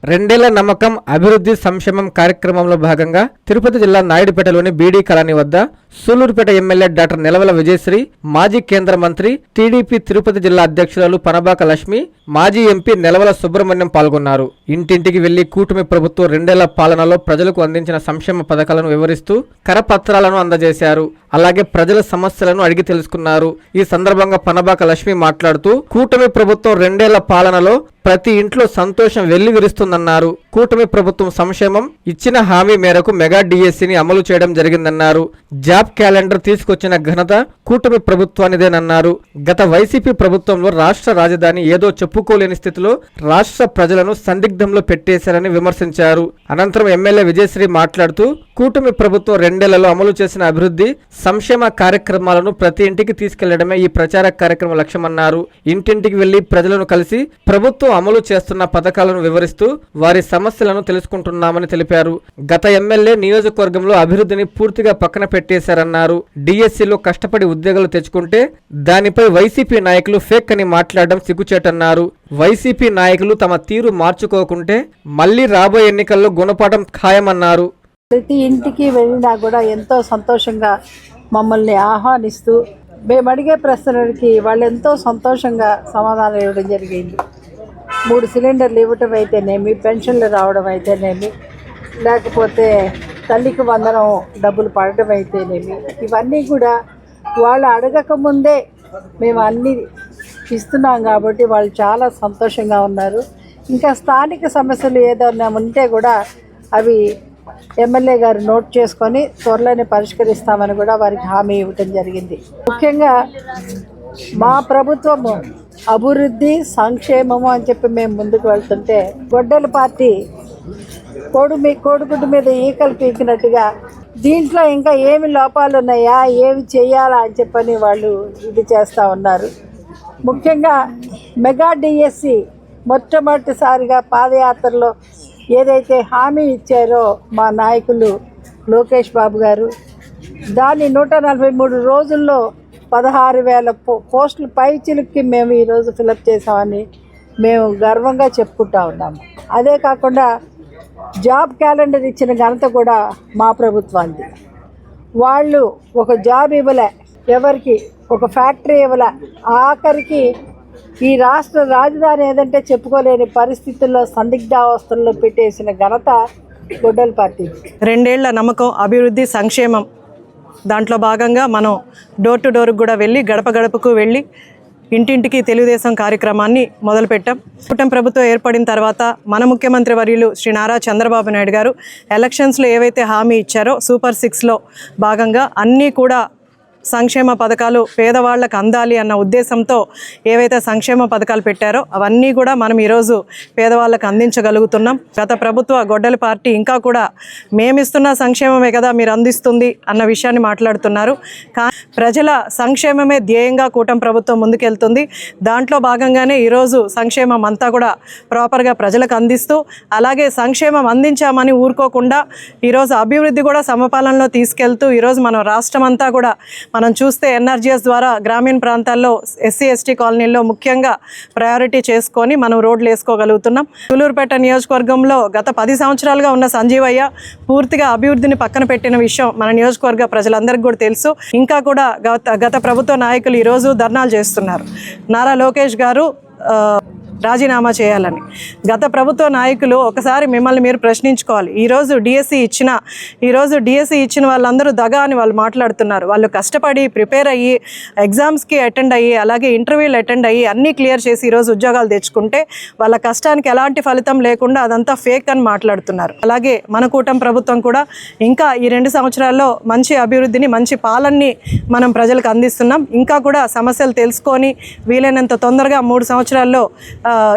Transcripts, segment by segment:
రెండేళ్ల నమ్మకం అభివృద్ధి సంక్షేమం కార్యక్రమంలో భాగంగా తిరుపతి జిల్లా నాయుడుపేటలోని బీడీ కాలనీ వద్ద సూలూరుపేట ఎమ్మెల్యే డాక్టర్ నిలవల విజయశ్రీ, మాజీ కేంద్ర మంత్రి టీడీపీ తిరుపతి జిల్లా అధ్యక్షురాలు పనబాక లక్ష్మి, మాజీ ఎంపీ నిలవల సుబ్రహ్మణ్యం పాల్గొన్నారు. ఇంటింటికి వెళ్లి కూటమి ప్రభుత్వం రెండేళ్ల పాలనలో ప్రజలకు అందించిన సంక్షేమ పథకాలను వివరిస్తూ కరపత్రాలను అందజేశారు. అలాగే ప్రజల సమస్యలను అడిగి తెలుసుకున్నారు. ఈ సందర్భంగా పనబాక లక్ష్మి మాట్లాడుతూ కూటమి ప్రభుత్వం రెండేళ్ల పాలనలో ప్రతి ఇంట్లో సంతోషం వెల్లివిరుస్తుందన్నారు. కూటమి ప్రభుత్వం సంక్షేమం ఇచ్చిన హామీ మేరకు మెగా డిఎస్సిని అమలు చేయడం జరిగిందన్నారు. జాబ్ క్యాలెండర్ తీసుకొచ్చిన ఘనత కూటమి ప్రభుత్వానిదేనన్నారు. గత వైసీపీ ప్రభుత్వంలో రాష్ట్ర రాజధాని ఏదో చెప్పుకోలేని స్థితిలో రాష్ట్ర ప్రజలను సందిగ్ధంలో పెట్టేశారని విమర్శించారు. అనంతరం ఎమ్మెల్యే విజయశ్రీ మాట్లాడుతూ కూటమి ప్రభుత్వం రెండేళ్లలో అమలు చేసిన అభివృద్ధి సంక్షేమ కార్యక్రమాలను ప్రతి ఇంటికి తీసుకెళ్లడమే ఈ ప్రచార కార్యక్రమం లక్ష్యమన్నారు. ఇంటింటికి వెళ్లి ప్రజలను కలిసి ప్రభుత్వం అమలు చేస్తున్న పథకాలను వివరిస్తూ వారి సమస్యలను తెలుసుకుంటున్నామని తెలిపారు. గత ఎమ్మెల్యే నియోజకవర్గంలో అభివృద్ధిని పూర్తిగా పక్కన పెట్టేశారన్నారు. డిఎస్సిలో కష్టపడి ఉద్యోగాలు తెచ్చుకుంటే దానిపై వైసీపీ నాయకులు ఫేక్ అని మాట్లాడడం సిగ్గుచేటన్నారు. వైసీపీ నాయకులు తమ తీరు మార్చుకోకుంటే మళ్లీ రాబోయే ఎన్నికల్లో గుణపాఠం ఖాయమన్నారు. ప్రతి ఇంటికి వెళ్ళినా కూడా ఎంతో సంతోషంగా మమ్మల్ని ఆహ్వానిస్తూ మేము అడిగే ప్రశ్నలకి వాళ్ళు ఎంతో సంతోషంగా సమాధానం ఇవ్వడం జరిగింది. 3 సిలిండర్లు ఇవ్వటం అయితేనేమి, పెన్షన్లు రావడం అయితేనేమి, లేకపోతే తల్లికి వందనం డబ్బులు పడటం అయితేనేమి, ఇవన్నీ కూడా వాళ్ళు అడగకముందే మేము అన్నీ ఇస్తున్నాం కాబట్టి వాళ్ళు చాలా సంతోషంగా ఉన్నారు. ఇంకా స్థానిక సమస్యలు ఏదైనా ఉంటే కూడా అవి ఎమ్మెల్యే గారు నోట్ చేసుకొని త్వరలోనే పరిష్కరిస్తామని కూడా వారికి హామీ ఇవ్వటం జరిగింది. ముఖ్యంగా మా ప్రభుత్వము అభివృద్ధి సంక్షేమము అని చెప్పి మేము ముందుకు వెళ్తుంటే గొడ్డల పార్టీ కోడిగుడ్డు మీద ఈకలు పీకినట్టుగా దీంట్లో ఇంకా ఏమి లోపాలు ఉన్నాయా, ఏమి చేయాలా అని చెప్పని వాళ్ళు ఇది చేస్తూ ఉన్నారు. ముఖ్యంగా మెగా డిఎస్సి మొట్టమొదటిసారిగా పాదయాత్రలో ఏదైతే హామీ ఇచ్చారో మా నాయకులు లోకేష్ బాబు గారు, దాన్ని 143 రోజుల్లో 16,000 పోస్టులు పైచిలుక్కి మేము ఈరోజు ఫిలప్ చేసామని మేము గర్వంగా చెప్పుకుంటా ఉన్నాము. అదే కాకుండా జాబ్ క్యాలెండర్ ఇచ్చిన ఘనత కూడా మా ప్రభుత్వానికి. వాళ్ళు ఒక జాబ్ ఇవ్వలే, ఎవరికి ఒక ఫ్యాక్టరీ ఇవ్వలే, ఆఖరికి ఈ రాష్ట్ర రాజధాని ఏదంటే చెప్పుకోలేని పరిస్థితుల్లో సందిగ్ధావస్థల్లో పెట్టేసిన ఘనత గొడ్డల పార్టీ. రెండేళ్ల నమ్మకం అభివృద్ధి సంక్షేమం దాంట్లో భాగంగా మనం డోర్ టు డోర్కి కూడా వెళ్ళి గడప గడపకు వెళ్ళి ఇంటింటికి తెలుగుదేశం కార్యక్రమాన్ని మొదలుపెట్టాం. కూటమి ప్రభుత్వం ఏర్పడిన తర్వాత మన ముఖ్యమంత్రి వర్యులు శ్రీ నారా చంద్రబాబు నాయుడు గారు ఎలక్షన్స్లో ఏవైతే హామీ ఇచ్చారో సూపర్ 6లో భాగంగా అన్నీ కూడా సంక్షేమ పథకాలు పేదవాళ్ళకు అందాలి అన్న ఉద్దేశంతో ఏవైతే సంక్షేమ పథకాలు పెట్టారో అవన్నీ కూడా మనం ఈరోజు పేదవాళ్ళకు అందించగలుగుతున్నాం. గత ప్రభుత్వ గొడ్డలి పార్టీ ఇంకా కూడా మేమిస్తున్న సంక్షేమమే కదా మీరు అందిస్తుంది అన్న విషయాన్ని మాట్లాడుతున్నారు. కానీ ప్రజల సంక్షేమమే ధ్యేయంగా కూటమి ప్రభుత్వం ముందుకెళ్తుంది. దాంట్లో భాగంగానే ఈరోజు సంక్షేమం అంతా కూడా ప్రాపర్గా ప్రజలకు అందిస్తూ, అలాగే సంక్షేమం అందించామని ఊరుకోకుండా ఈరోజు అభివృద్ధి కూడా సమపాలనలో తీసుకెళ్తూ ఈరోజు మనం రాష్ట్రం అంతా కూడా మనం చూస్తే ఎన్ఆర్జీఎస్ ద్వారా గ్రామీణ ప్రాంతాల్లో ఎస్సీ ఎస్టీ కాలనీల్లో ముఖ్యంగా ప్రయారిటీ చేసుకొని మనం రోడ్లు వేసుకోగలుగుతున్నాం. సూలూరుపేట నియోజకవర్గంలో గత 10 సంవత్సరాలుగా ఉన్న సంజీవయ్య పూర్తిగా అభివృద్ధిని పక్కన పెట్టిన విషయం మన నియోజకవర్గ ప్రజలందరికీ కూడా తెలుసు. ఇంకా కూడా గత ప్రభుత్వ నాయకులు ఈరోజు ధర్నాలు చేస్తున్నారు. నారా లోకేష్ గారు రాజీనామా చేయాలని. గత ప్రభుత్వ నాయకులు ఒకసారి మిమ్మల్ని మీరు ప్రశ్నించుకోవాలి. ఈరోజు డిఎస్సి ఇచ్చిన వాళ్ళందరూ దగా అని వాళ్ళు మాట్లాడుతున్నారు. వాళ్ళు కష్టపడి ప్రిపేర్ అయ్యి ఎగ్జామ్స్కి అటెండ్ అయ్యి అలాగే ఇంటర్వ్యూలు అటెండ్ అయ్యి అన్నీ క్లియర్ చేసి ఈరోజు ఉద్యోగాలు తెచ్చుకుంటే వాళ్ళ కష్టానికి ఎలాంటి ఫలితం లేకుండా అదంతా ఫేక్ అని మాట్లాడుతున్నారు. అలాగే మన కూటమి ప్రభుత్వం కూడా ఇంకా ఈ 2 సంవత్సరాల్లో మంచి అభివృద్ధిని మంచి పాలనని మనం ప్రజలకు అందిస్తున్నాం. ఇంకా కూడా సమస్యలు తెలుసుకొని వీలైనంత తొందరగా 3 సంవత్సరాల్లో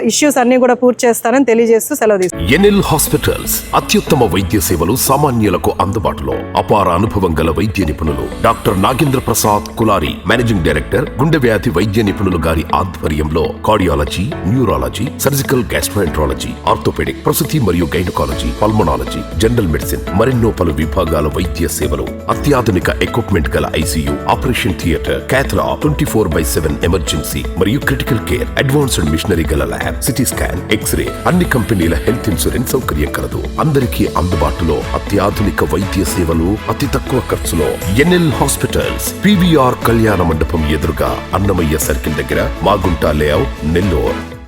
ఇష్యూస్ అన్ని కూడా పూర్తి చేస్తానని తెలియజేస్తూ సెలవు తీసుకుంటాను. ఎన్ఎల్ హాస్పిటల్స్ అత్యుత్తమ వైద్య సేవలు సామాన్యులకు అందుబాటులో. అపార అనుభవం గల వైద్య నిపుణులు doctor Nagendra Prasad Kulari, managing director, గుండె వ్యాధి వైద్య నిపుణులు గారి ఆధ్వర్యంలో cardiology, neurology, surgical gastroenterology, orthopaedic, ప్రసూతి మరియు గైనకాలజీ, పల్మనాలజీ, జనరల్ మెడిసిన్ మరెన్నో పలు విభాగాల వైద్య సేవలు, అత్యాధునిక ఎక్విప్మెంట్ గల ICU, operation theatre, cath lab, 24/7 emergency మరియు క్రిటికల్ కేర్, అడ్వాన్స్డ్ మిషనరీ గల పరీక్షల ల్యాబ్, సిటీ స్కాన్, ఎక్స్రే, అన్ని కంపెనీల హెల్త్ ఇన్సూరెన్స్ సౌకర్యం కలదు. అందరికీ అందుబాటులో అత్యాధునిక వైద్య సేవలు అతి తక్కువ ఖర్చులో. ఎన్ఎల్ హాస్పిటల్స్, PVR కళ్యాణ మండపం ఎదురుగా, అన్నమయ్య సర్కిల్ దగ్గర, మాగుంట లేఅవుట్, నెల్లూరు.